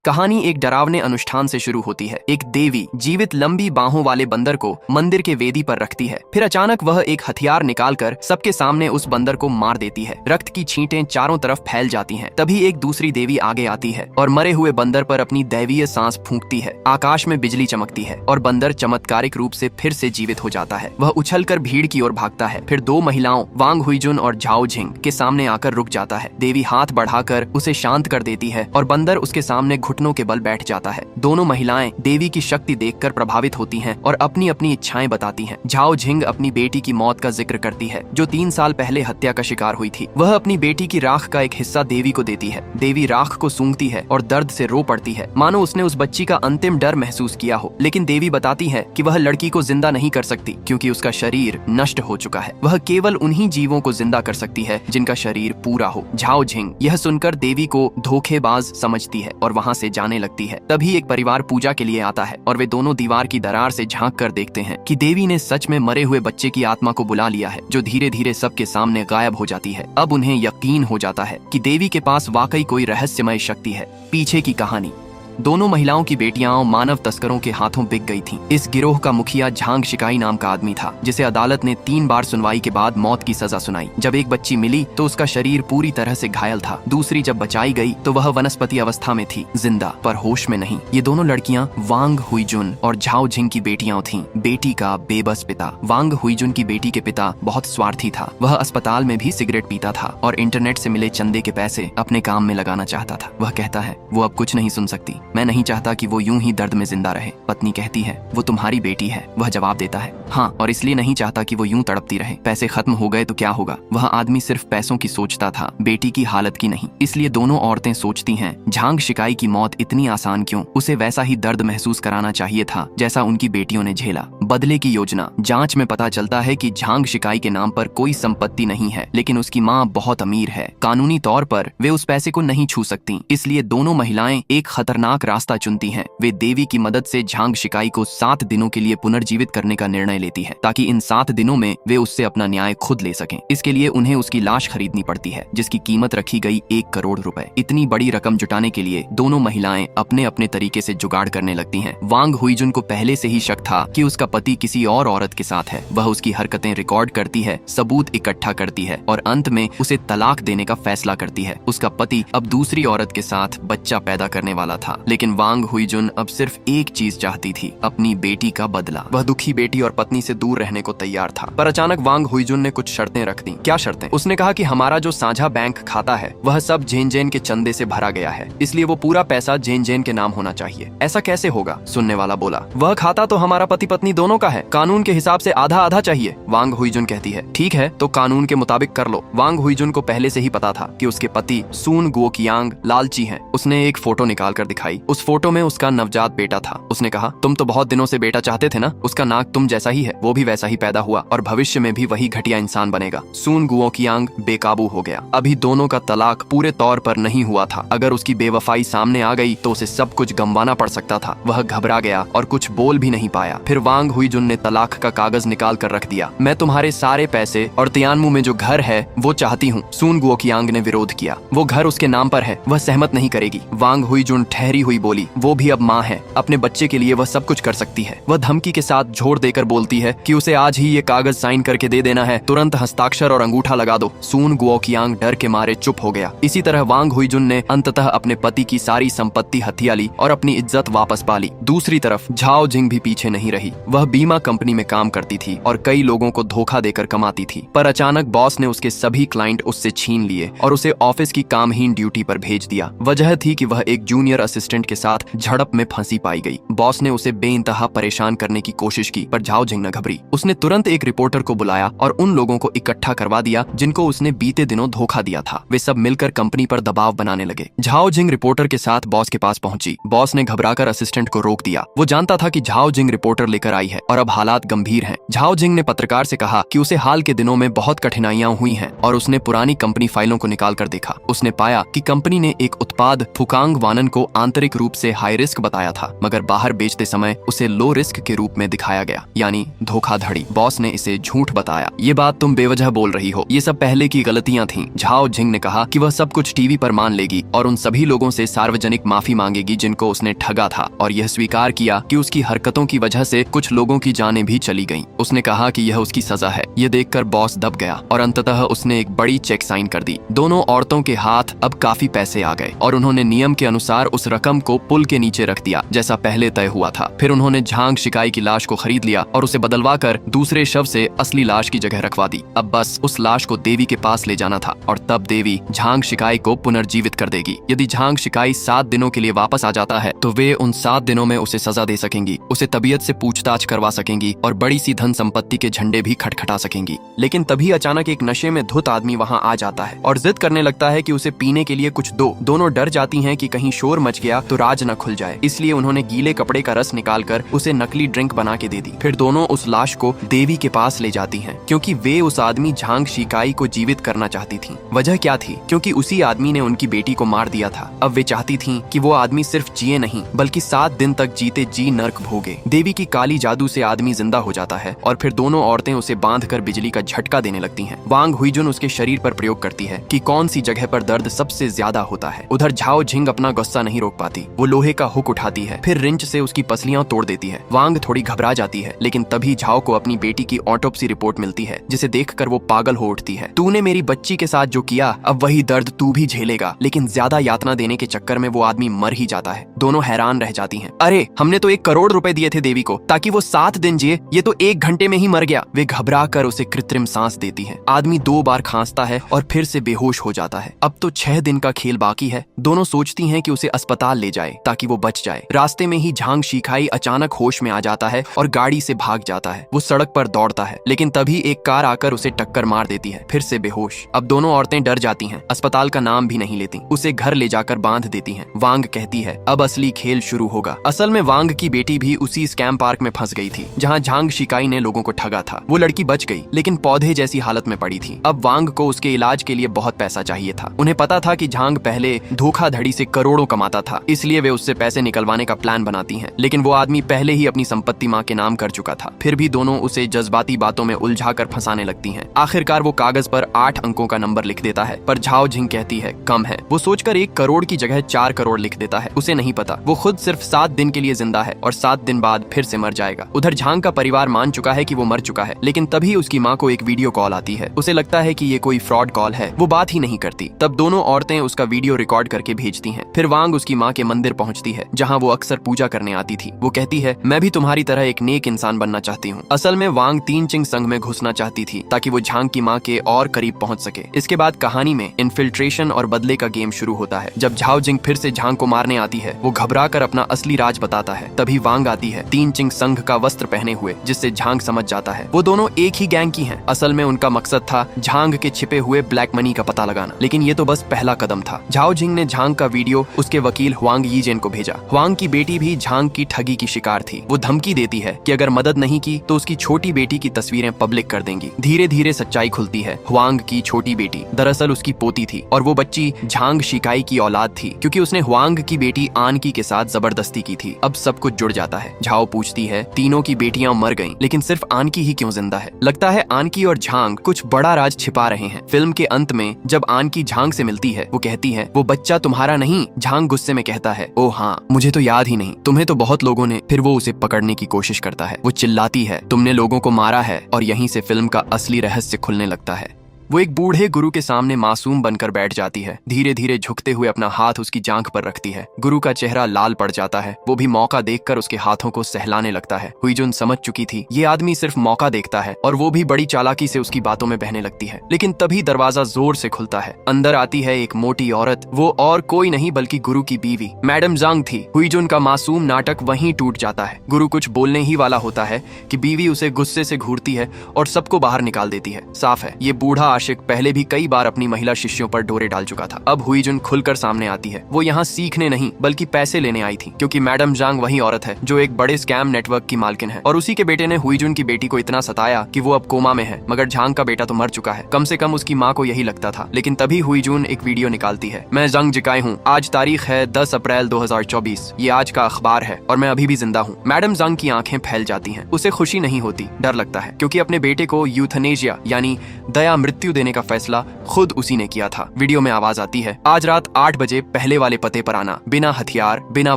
कहानी एक डरावने अनुष्ठान से शुरू होती है। एक देवी जीवित लंबी बाहों वाले बंदर को मंदिर के वेदी पर रखती है। फिर अचानक वह एक हथियार निकालकर सबके सामने उस बंदर को मार देती है। रक्त की छींटें चारों तरफ फैल जाती हैं। तभी एक दूसरी देवी आगे आती है और मरे हुए बंदर पर अपनी दैवीय सांस फूंकती है। आकाश में बिजली चमकती है और बंदर चमत्कारिक रूप से फिर से जीवित हो जाता है। वह उछलकर भीड़ की ओर भागता है। फिर दो महिलाओं वांग हुईजुन और झाओ झिंग के सामने आकर रुक जाता है। देवी हाथ बढ़ाकर उसे शांत कर देती है और बंदर उसके सामने घुटनों के बल बैठ जाता है। दोनों महिलाएं देवी की शक्ति देखकर प्रभावित होती हैं और अपनी अपनी इच्छाएं बताती हैं। झाओ झिंग अपनी बेटी की मौत का जिक्र करती है जो 3 साल पहले हत्या का शिकार हुई थी। वह अपनी बेटी की राख का एक हिस्सा देवी को देती है। देवी राख को सूंघती है और दर्द से रो पड़ती है, मानो उसने उस बच्ची का अंतिम डर महसूस किया हो। लेकिन देवी बताती है कि वह लड़की को जिंदा नहीं कर सकती क्योंकि उसका शरीर नष्ट हो चुका है। वह केवल उन्हीं जीवों को जिंदा कर सकती है जिनका शरीर पूरा हो। झाओ झिंग यह सुनकर देवी को धोखेबाज समझती है और वहाँ से जाने लगती है। तभी एक परिवार पूजा के लिए आता है और वे दोनों दीवार की दरार से झांक कर देखते हैं कि देवी ने सच में मरे हुए बच्चे की आत्मा को बुला लिया है, जो धीरे धीरे सबके सामने गायब हो जाती है। अब उन्हें यकीन हो जाता है कि देवी के पास वाकई कोई रहस्यमय शक्ति है। पीछे की कहानी। दोनों महिलाओं की बेटियां मानव तस्करों के हाथों बिक गई थीं। इस गिरोह का मुखिया झांग शिकाई नाम का आदमी था, जिसे अदालत ने 3 बार सुनवाई के बाद मौत की सजा सुनाई। जब एक बच्ची मिली तो उसका शरीर पूरी तरह से घायल था। दूसरी जब बचाई गई तो वह वनस्पति अवस्था में थी, जिंदा पर होश में नहीं। ये दोनों लड़कियां वांग हुईजुन और झाओ झिंग की बेटियां थीं। बेटी का बेबस पिता। वांग हुईजुन की बेटी के पिता बहुत स्वार्थी था। वह अस्पताल में भी सिगरेट पीता था और इंटरनेट से मिले चंदे के पैसे अपने काम में लगाना चाहता था। वह कहता है वो अब कुछ नहीं सुन सकती। मैं नहीं चाहता कि वो यूं ही दर्द में जिंदा रहे। पत्नी कहती है वो तुम्हारी बेटी है। वह जवाब देता है हाँ, और इसलिए नहीं चाहता कि वो यूं तड़पती रहे। पैसे खत्म हो गए तो क्या होगा। वह आदमी सिर्फ पैसों की सोचता था, बेटी की हालत की नहीं। इसलिए दोनों औरतें सोचती हैं झांग शिकाई की मौत इतनी आसान क्यों। उसे वैसा ही दर्द महसूस कराना चाहिए था जैसा उनकी बेटियों ने झेला। बदले की योजना। जांच में पता चलता है कि झांग शिकाई के नाम पर कोई संपत्ति नहीं है, लेकिन उसकी माँ बहुत अमीर है। कानूनी तौर पर वे उस पैसे को नहीं छू सकती। इसलिए दोनों महिलाएं एक खतरनाक रास्ता चुनती हैं। वे देवी की मदद से झांग शिकाई को 7 दिनों के लिए पुनर्जीवित करने का निर्णय लेती है, ताकि इन 7 दिनों में वे उससे अपना न्याय खुद ले सकें। इसके लिए उन्हें उसकी लाश खरीदनी पड़ती है, जिसकी कीमत रखी गई 1 करोड़ रुपए। इतनी बड़ी रकम जुटाने के लिए दोनों महिलाएं अपने अपने तरीके से जुगाड़ करने लगती हैं। वांग हुईजुन को पहले से ही शक था कि उसका पति किसी और औरत के साथ है। वह उसकी हरकतें रिकॉर्ड करती है, सबूत इकट्ठा करती है और अंत में उसे तलाक देने का फैसला करती है। उसका पति अब दूसरी औरत के साथ बच्चा पैदा करने वाला था, लेकिन वांग हुईजुन अब सिर्फ एक चीज चाहती थी, अपनी बेटी का बदला। वह दुखी बेटी और पत्नी से दूर रहने को तैयार था। पर अचानक वांग हुईजुन ने कुछ शर्तें रख दी। क्या शर्तें? उसने कहा कि हमारा जो साझा बैंक खाता है वह सब जेन जेन के चंदे से भरा गया है, इसलिए वो पूरा पैसा जेन जेन के नाम होना चाहिए। ऐसा कैसे होगा? सुनने वाला बोला। वह खाता तो हमारा पति पत्नी दोनों का है, कानून के हिसाब से आधा आधा चाहिए। वांग हुईजुन कहती है ठीक है तो कानून के मुताबिक कर लो। वांग हुईजुन को पहले से ही पता था कि उसके पति सून गुओकियांग लालची हैं। उसने एक फोटो निकाल कर दिखाई। उस फोटो में उसका नवजात बेटा था। उसने कहा तुम तो बहुत दिनों से बेटा चाहते थे ना, उसका नाक तुम जैसा ही है, वो भी वैसा ही पैदा हुआ और भविष्य में भी वही घटिया इंसान बनेगा। सून गुओकियांग बेकाबू हो गया। अभी दोनों का तलाक पूरे तौर पर नहीं हुआ था। अगर उसकी बेवफाई सामने आ गई तो उसे सब कुछ गंवाना पड़ सकता था। वह घबरा गया और कुछ बोल भी नहीं पाया। फिर वांग हुईजुन ने तलाक का कागज निकाल कर रख दिया। मैं तुम्हारे सारे पैसे और तियानमू में जो घर है वो चाहती हूँ। सून गुओकियांग ने विरोध किया। वो घर उसके नाम पर है, वह सहमत नहीं करेगी। वांग हुईजुन ठहरी हुई बोली वो भी अब माँ है, अपने बच्चे के लिए वह सब कुछ कर सकती है। वह धमकी के साथ झोर देकर बोलती है कि उसे आज ही ये कागज साइन करके दे देना है, तुरंत हस्ताक्षर और अंगूठा लगा दो। सून गुओकियांग डर के मारे चुप हो गया। इसी तरह वांग हुईजुन ने अंततः अपने पति की सारी संपत्ति हथिया ली और अपनी इज्जत वापस पा ली। दूसरी तरफ झाओ झिंग भी पीछे नहीं रही। वह बीमा कंपनी में काम करती थी और कई लोगों को धोखा देकर कमाती थी। पर अचानक बॉस ने उसके सभी क्लाइंट उससे छीन लिए और उसे ऑफिस की कामहीन ड्यूटी पर भेज दिया। वजह थी कि वह एक जूनियर असिस्टेंट के साथ झड़प में फंसी पाई गई। बॉस ने उसे बेइंतहा परेशान करने की कोशिश की, पर झाओ झिंग न घबरी। उसने तुरंत एक रिपोर्टर को बुलाया और उन लोगों को इकट्ठा करवा दिया जिनको उसने बीते दिनों धोखा दिया था। वे सब मिलकर कंपनी पर दबाव बनाने लगे। झाओ झिंग रिपोर्टर के साथ बॉस के पास पहुंची। बॉस ने घबराकर असिस्टेंट को रोक दिया। वो जानता था कि झाओ झिंग रिपोर्टर लेकर आई है और अब हालात गंभीर हैं। झाओ झिंग ने पत्रकार से कहा कि उसे हाल के दिनों में बहुत कठिनाइयां हुई हैं और उसने पुरानी कंपनी फाइलों को निकाल कर देखा। उसने पाया कि कंपनी ने एक उत्पाद फुकांग वानन को आंतरिक आंतरिक रूप से हाई रिस्क बताया था, मगर बाहर बेचते समय उसे लो रिस्क के रूप में दिखाया गया, यानी धोखाधड़ी। बॉस ने इसे झूठ बताया। ये बात तुम बेवजह बोल रही हो, ये सब पहले की गलतियां थीं। झाओ झिंग ने कहा कि वह सब कुछ टीवी पर मान लेगी और उन सभी लोगों से सार्वजनिक माफी मांगेगी जिनको उसने ठगा था, और यह स्वीकार किया कि उसकी हरकतों की वजह से कुछ लोगों की जानें भी चली गईं। उसने कहा कि यह उसकी सजा है। यह देखकर बॉस दब गया और अंततः उसने एक बड़ी चेक साइन कर दी। दोनों औरतों के हाथ अब काफी पैसे आ गए और उन्होंने नियम के अनुसार उस रकम को पुल के नीचे रख दिया, जैसा पहले तय हुआ था। फिर उन्होंने झांग शिकाई की लाश को खरीद लिया और उसे बदलवा कर दूसरे शव से असली लाश की जगह रखवा दी। अब बस उस लाश को देवी के पास ले जाना था और तब देवी झांग शिकाई को पुनर्जीवित कर देगी। यदि झांग शिकाई 7 दिनों के लिए वापस आ जाता है तो वे उन 7 दिनों में उसे सजा दे सकेंगी, उसे तबीयत से पूछताछ करवा सकेंगी और बड़ी सी धन संपत्ति के झंडे भी खटखटा सकेंगी। लेकिन तभी अचानक एक नशे में धुत आदमी वहाँ आ जाता है और जिद करने लगता है कि उसे पीने के लिए कुछ दो। दोनों डर जाती हैं कि कहीं शोर मच गया तो राज न खुल जाए, इसलिए उन्होंने गीले कपड़े का रस निकालकर उसे नकली ड्रिंक बना के दे दी। फिर दोनों उस लाश को देवी के पास ले जाती हैं, क्योंकि वे उस आदमी झांग शिकाई को जीवित करना चाहती थीं। वजह क्या थी? क्योंकि उसी आदमी ने उनकी बेटी को मार दिया था। अब वे चाहती थीं कि वो आदमी सिर्फ जिए नहीं बल्कि 7 दिन तक जीते जी नर्क भोगे। देवी की काली जादू से आदमी जिंदा हो जाता है और फिर दोनों औरतें उसे बांधकर बिजली का झटका देने लगती हैं। वांग हुईजुन उसके शरीर पर प्रयोग करती है कि कौन सी जगह पर दर्द सबसे ज्यादा होता है। उधर झाओ झिंग अपना गुस्सा नहीं रोक पाती, वो लोहे का हुक उठाती है, फिर रिंच से उसकी पसलियां तोड़ देती है। वांग थोड़ी घबरा जाती है, लेकिन तभी झाओ को अपनी बेटी की ऑटोप्सी रिपोर्ट मिलती है, जिसे देखकर वो पागल हो उठती है। तूने मेरी बच्ची के साथ जो किया, अब वही दर्द तू भी झेलेगा। लेकिन ज्यादा यातना देने के चक्कर में वो आदमी मर ही जाता है। दोनों हैरान रह जाती हैं। अरे, हमने तो 1 करोड़ रुपए दिए थे देवी को ताकि वो 7 दिन जिए, ये तो 1 घंटे में ही मर गया। वे घबरा कर उसे कृत्रिम सांस देती हैं। आदमी 2 बार खांसता है और फिर से बेहोश हो जाता है। अब तो 6 दिन का खेल बाकी है। दोनों सोचती हैं कि उसे अस्पताल ले जाए ताकि वो बच जाए। रास्ते में ही झांग शिखाई अचानक होश में आ जाता है और गाड़ी से भाग जाता है। वो सड़क पर दौड़ता है, लेकिन तभी एक कार आकर उसे टक्कर मार देती है, फिर से बेहोश। अब दोनों औरतें डर जाती हैं, अस्पताल का नाम भी नहीं लेती, उसे घर ले जाकर बांध देती हैं। वांग कहती है अब असली खेल शुरू होगा। असल में वांग की बेटी भी उसी स्कैम पार्क में फंस गई थी जहां झांग शिकाई ने लोगों को ठगा था। वो लड़की बच गई, लेकिन पौधे जैसी हालत में पड़ी थी। अब वांग को उसके इलाज के लिए बहुत पैसा चाहिए था। उन्हें पता था कि झांग पहले धोखाधड़ी से करोड़ों कमाता था, इसलिए वे उससे पैसे निकलवाने का प्लान बनाती हैं। लेकिन वो आदमी पहले ही अपनी संपत्ति माँ के नाम कर चुका था। फिर भी दोनों उसे जज्बाती बातों में उलझाकर फंसाने लगती हैं। आखिरकार वो कागज पर 8 अंकों का नंबर लिख देता है, पर झाओ झिंग कहती है कम है। वो सोचकर 1 करोड़ की जगह 4 करोड़ लिख देता है। उसे नहीं पता वो खुद सिर्फ 7 दिन के लिए जिंदा है और 7 दिन बाद फिर से मर जाएगा। उधर झांग का परिवार मान चुका है कि वो मर चुका है, लेकिन तभी उसकी माँ को एक वीडियो कॉल आती है। उसे लगता है कि ये कोई फ्रॉड कॉल है, वो बात ही नहीं करती। तब दोनों औरतें उसका वीडियो रिकॉर्ड करके भेजती हैं। फिर वांग उसकी माँ के मंदिर पहुंचती है, जहाँ वो अक्सर पूजा करने आती थी। वो कहती है मैं भी तुम्हारी तरह एक नेक इंसान बनना चाहती हूँ। असल में वांग तीन चिंग संघ में घुसना चाहती थी ताकि वो झांग की माँ के और करीब पहुंच सके। इसके बाद कहानी में इन्फिल्ट्रेशन और बदले का गेम शुरू होता है। जब झाओ जिंग फिर से झांग को मारने आती है, वो घबरा कर अपना असली राज बताता है। तभी वांग आती है, तीन चिंग संघ का वस्त्र पहने हुए, जिससे झांग समझ जाता है वो दोनों एक ही गैंग की हैं। असल में उनका मकसद था झांग के छिपे हुए ब्लैक मनी का पता लगाना, लेकिन ये तो बस पहला कदम था। झाओ जिंग ने झांग का वीडियो उसके वकील हुआंग यीजेन को भेजा। हुआंग की बेटी भी झांग की ठगी की शिकार थी। वो धमकी देती है कि अगर मदद नहीं की तो उसकी छोटी बेटी की तस्वीरें पब्लिक कर देंगी। धीरे धीरे सच्चाई खुलती है। हुआंग की छोटी बेटी दरअसल उसकी पोती थी और वो बच्ची झांग शिकाई की औलाद थी, क्योंकि उसने हुआंग की बेटी आनकी के साथ जबरदस्ती की थी। अब सब कुछ जुड़ जाता है। झाओ पूछती है तीनों की बेटियां मर गईं, लेकिन सिर्फ आनकी ही क्यों जिंदा है? लगता है आनकी और झांग कुछ बड़ा राज छिपा रहे हैं। फिल्म के अंत में जब आनकी झांग से मिलती है, वो कहती है वो बच्चा तुम्हारा नहीं। झांग गुस्से में कहता है ओ हाँ, मुझे तो याद ही नहीं, तुम्हें तो बहुत लोगों ने। फिर वो उसे पकड़ने की कोशिश करता है। वो चिल्लाती है तुमने लोगों को मारा है, और यहीं से फिल्म का असली रहस्य खुलने लगता है। वो एक बूढ़े गुरु के सामने मासूम बनकर बैठ जाती है। धीरे धीरे झुकते हुए अपना हाथ उसकी जांघ पर रखती है। गुरु का चेहरा लाल पड़ जाता है। वो भी मौका देखकर उसके हाथों को सहलाने लगता है। हुईजुन समझ चुकी थी ये आदमी सिर्फ मौका देखता है, और वो भी बड़ी चालाकी से उसकी बातों में बहने लगती है। लेकिन तभी दरवाजा जोर से खुलता है। अंदर आती है एक मोटी औरत। वो और कोई नहीं बल्कि गुरु की बीवी मैडम जांग थी। हुईजुन का मासूम नाटक वहीं टूट जाता है। गुरु कुछ बोलने ही वाला होता है कि बीवी उसे गुस्से से घूरती है और सबको बाहर निकाल देती है। साफ है ये बूढ़ा आशिक पहले भी कई बार अपनी महिला शिष्यों पर डोरे डाल चुका था। अब हुईजुन खुलकर सामने आती है। वो यहाँ सीखने नहीं बल्कि पैसे लेने आई थी, क्योंकि मैडम जांग वही औरत है जो एक बड़े स्कैम नेटवर्क की मालकिन है और उसी के बेटे ने हुईजुन की बेटी को इतना सताया कि वो अब कोमा में है। मगर झांग का बेटा तो मर चुका है, कम से कम उसकी माँ को यही लगता था। लेकिन तभी हुईजुन एक वीडियो निकालती है। मैं जंग जिकाई हूँ, आज तारीख है 10 अप्रैल 2024, ये आज का अखबार है और मैं अभी भी जिंदा हूँ। मैडम जंग की आंखें फैल जाती हैं। उसे खुशी नहीं होती, डर लगता है, क्योंकि अपने बेटे को यूथनेशिया यानी दया मृत्यु देने का फैसला खुद उसी ने किया था। वीडियो में आवाज आती है, आज रात 8 बजे पहले वाले पते पर आना, बिना हथियार बिना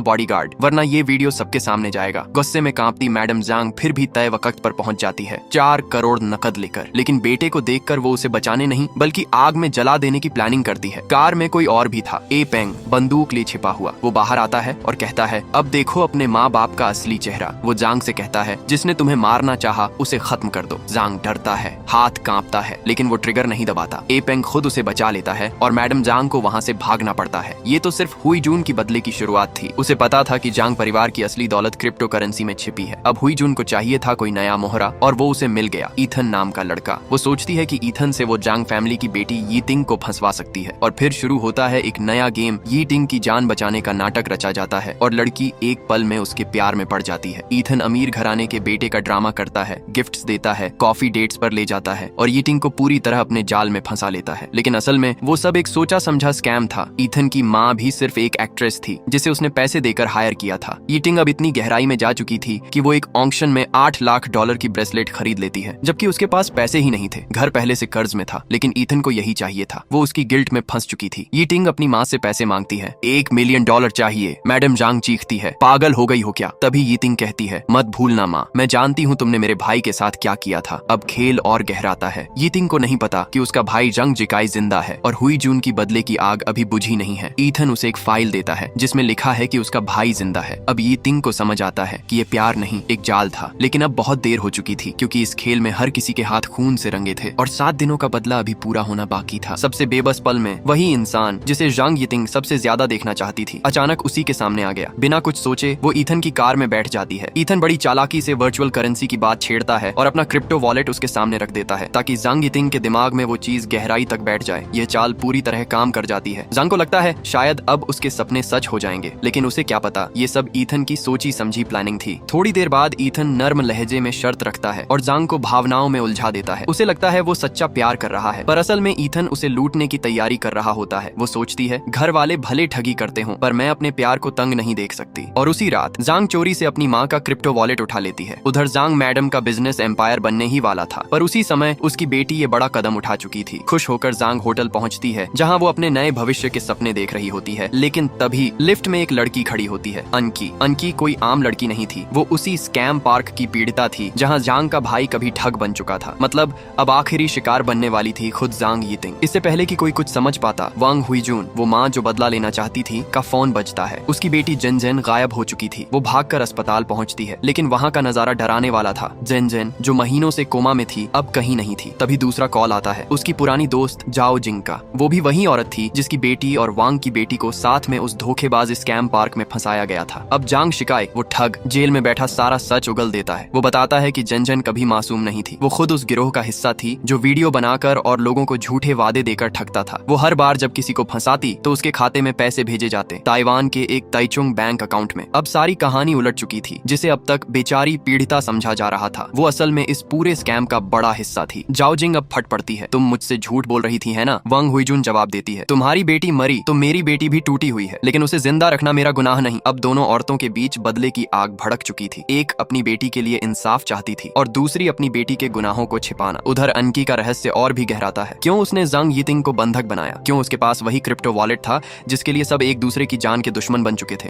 बॉडीगार्ड, वरना ये वीडियो सबके सामने जाएगा। गुस्से में कांपती मैडम जांग फिर भी तय वक्त पर पहुंच जाती है, 4 करोड़ नकद लेकर। लेकिन बेटे को देखकर वो उसे बचाने नहीं बल्कि आग में जला देने की प्लानिंग करती है। कार में कोई और भी था, ए पेंग बंदूक लिए छिपा हुआ। वो बाहर आता है और कहता है, अब देखो अपने माँ बाप का असली चेहरा। वो जांग से कहता है, जिसने तुम्हें मारना चाहा उसे खत्म कर दो। जांग डरता है, हाथ कांपता है, लेकिन वो ट्रिगर नहीं दबाता। ए पेंग खुद उसे बचा लेता है और मैडम जांग को वहाँ से भागना पड़ता है। ये तो सिर्फ हुईजुन की बदले की शुरुआत थी। उसे पता था कि जांग परिवार की असली दौलत क्रिप्टो करेंसी में छिपी है। अब हुईजुन को चाहिए था कोई नया मोहरा और वो उसे मिल गया, ईथन नाम का लड़का। वो सोचती है कि ईथन से वो जांग फैमिली की बेटी यीटिंग को फंसवा सकती है और फिर शुरू होता है एक नया गेम। यीटिंग की जान बचाने का नाटक रचा जाता है और लड़की एक पल में उसके प्यार में पड़ जाती है। ईथन अमीर घराने के बेटे का ड्रामा करता है, गिफ्ट्स देता है, कॉफी डेट्स पर ले जाता है और यीटिंग को पूरी तरह अपने जाल में फंसा लेता है। लेकिन असल में वो सब एक सोचा समझा स्कैम था। ईथन की माँ भी सिर्फ एक एक्ट्रेस थी जिसे उसने पैसे देकर हायर किया था। यीटिंग अब इतनी गहराई में जा चुकी थी कि वो एक ऑक्शन में $8 लाख की ब्रेसलेट खरीद लेती है, जबकि उसके पास पैसे ही नहीं थे। घर पहले से कर्ज में था, लेकिन ईथन को यही चाहिए था। वो उसकी गिल्ट में फंस चुकी थी। यीटिंग अपनी माँ से पैसे मांगती है, $1 मिलियन चाहिए। मैडम जांग चीखती है, पागल हो गई हो क्या? तभी यीटिंग कहती है, मत भूलना माँ, मैं जानती हूँ तुमने मेरे भाई के साथ क्या किया था। अब खेल और गहराता है। यीटिंग को नहीं पता कि उसका भाई जंग जिकाई जिंदा है और हुईजुन की बदले की आग अभी बुझी नहीं है। ईथन उसे एक फाइल देता है जिसमें लिखा है कि उसका भाई जिंदा है। अब यीटिंग को समझ आता है कि ये प्यार नहीं, एक जाल था। लेकिन अब बहुत देर हो चुकी थी, क्योंकि इस खेल में हर किसी के हाथ खून से रंगे थे और 7 दिनों का बदला अभी पूरा होना बाकी था। सबसे बेबस पल में वही इंसान जिसे जांग यीटिंग सबसे ज्यादा देखना चाहती थी, अचानक उसी के सामने आ गया। बिना कुछ सोचे वो ईथन की कार में बैठ जाती है। ईथन बड़ी चालाकी से वर्चुअल करेंसी की बात छेड़ता है और अपना क्रिप्टो वॉलेट उसके सामने रख देता है, ताकि जांग यीटिंग के दिमाग में वो चीज गहराई तक बैठ जाए। यह चाल पूरी तरह काम कर जाती है। जांग को लगता है शायद अब उसके सपने सच हो जाएंगे, लेकिन उसे क्या पता ये सब ईथन की सोची समझी प्लानिंग थी। थोड़ी देर बाद ईथन नर्म लहजे में शर्त रखता है और जांग को भावनाओं में उलझा देता है। उसे लगता है वो सच्चा प्यार कर रहा है, पर असल में ईथन उसे लूटने की तैयारी कर रहा होता है। वो सोचती है, घर वाले भले ठगी करते हों, पर मैं अपने प्यार को तंग नहीं देख सकती। और उसी रात जांग चोरी से अपनी माँ का क्रिप्टो वॉलेट उठा लेती है। उधर जांग मैडम का बिजनेस एम्पायर बनने ही वाला था, पर उसी समय उसकी बेटी ये बड़ा कदम उठा चुकी थी। खुश होकर जांग होटल पहुंचती है, जहां वो अपने नए भविष्य के सपने देख रही होती है। लेकिन तभी लिफ्ट में एक लड़की खड़ी होती है, अनकी। अनकी कोई आम लड़की नहीं थी, वो उसी स्कैम पार्क की पीड़िता थी जहां जांग का भाई कभी ठग बन चुका था। मतलब अब आखिरी शिकार बनने वाली थी खुद जांग यीटिंग। इससे पहले कि कोई कुछ समझ पाता, वांग हुईजुन, वो माँ जो बदला लेना चाहती थी, का फोन बजता है। उसकी बेटी जेन गायब हो चुकी थी। वो भागकर अस्पताल पहुंचती है, लेकिन वहां का नजारा डराने वाला था। जेन जो महीनों से कोमा में थी, अब कहीं नहीं थी। तभी दूसरा कॉल आता है, उसकी पुरानी दोस्त जाओ जिंग का। वो भी वही औरत थी जिसकी बेटी और वांग की बेटी को साथ में उस धोखेबाज स्कैम पार्क में फंसाया गया था। अब जांग शिकाई, वो ठग, जेल में बैठा सारा सच उगल देता है। वो बताता है कि जेन कभी मासूम नहीं थी। वो खुद उस गिरोह का हिस्सा थी जो वीडियो बनाकर और लोगों को झूठे वादे देकर ठगता था। वो हर बार जब किसी को फंसाती तो उसके खाते में पैसे भेजे जाते, ताइवान के एक ताइचुंग बैंक अकाउंट में। अब सारी कहानी उलट चुकी थी। जिसे अब तक बेचारी पीड़िता समझा जा रहा था, वो असल में इस पूरे स्कैम का बड़ा हिस्सा थी। जाओ जिंग अब फट पड़ती है, तुम मुझसे झूठ बोल रही थी है ना? वांग हुईजुन जवाब देती है, तुम्हारी बेटी मरी तो मेरी बेटी भी टूटी हुई है, लेकिन उसे जिंदा रखना मेरा गुनाह नहीं। अब दोनों औरतों के बीच बदले की आग भड़क चुकी थी। एक अपनी बेटी के लिए इंसाफ चाहती थी और दूसरी अपनी बेटी के गुनाहों को छिपाना। उधर अनकी का रहस्य और भी गहराता है। क्यों उसने जांग यीटिंग को बंधक बनाया? क्यों उसके पास वही क्रिप्टो वॉलेट था जिसके लिए सब एक दूसरे की जान के दुश्मन बन चुके थे?